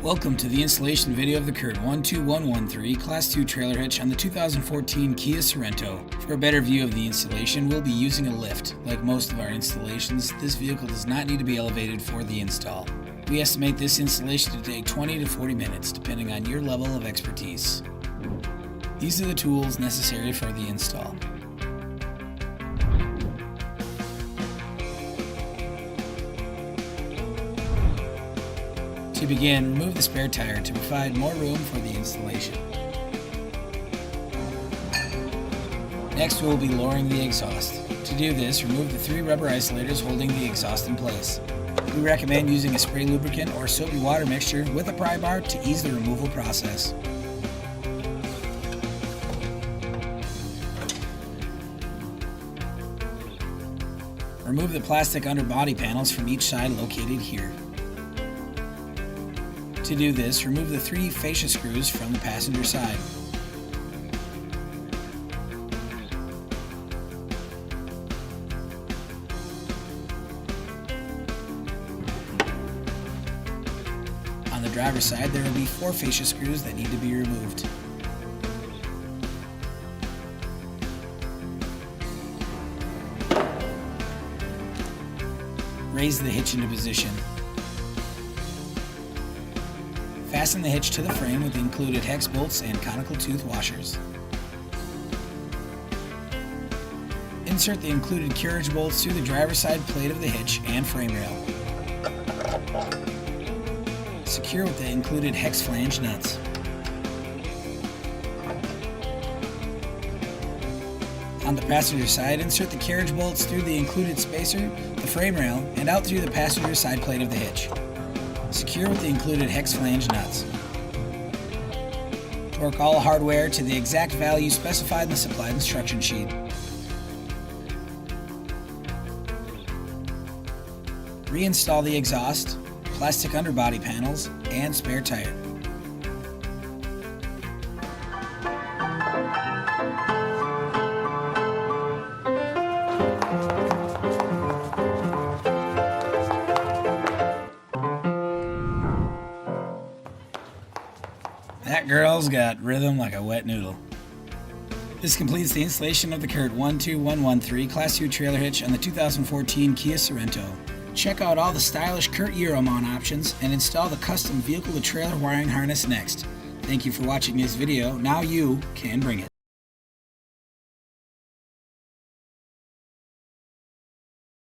Welcome to the installation video of the CURT 12113 Class 2 trailer hitch on the 2014 Kia Sorento. For a better view of the installation, we'll be using a lift. Like most of our installations, this vehicle does not need to be elevated for the install. We estimate this installation to take 20 to 40 minutes, depending on your level of expertise. These are the tools necessary for the install. To begin, remove the spare tire to provide more room for the installation. Next, we will be lowering the exhaust. To do this, remove the 3 rubber isolators holding the exhaust in place. We recommend using a spray lubricant or soapy water mixture with a pry bar to ease the removal process. Remove the plastic underbody panels from each side located here. To do this, remove the 3 fascia screws from the passenger side. On the driver's side, there will be 4 fascia screws that need to be removed. Raise the hitch into position. Fasten the hitch to the frame with the included hex bolts and conical tooth washers. Insert the included carriage bolts through the driver's side plate of the hitch and frame rail. Secure with the included hex flange nuts. On the passenger side, insert the carriage bolts through the included spacer, the frame rail, and out through the passenger side plate of the hitch. Secure with the included hex flange nuts. Torque all hardware to the exact value specified in the supplied instruction sheet. Reinstall the exhaust, plastic underbody panels, and spare tire. That girl's got rhythm like a wet noodle. This completes the installation of the CURT 12113 Class 2 trailer hitch on the 2014 Kia Sorento. Check out all the stylish CURT Euromount options and install the custom vehicle-to-trailer wiring harness next. Thank you for watching this video. Now you can bring it.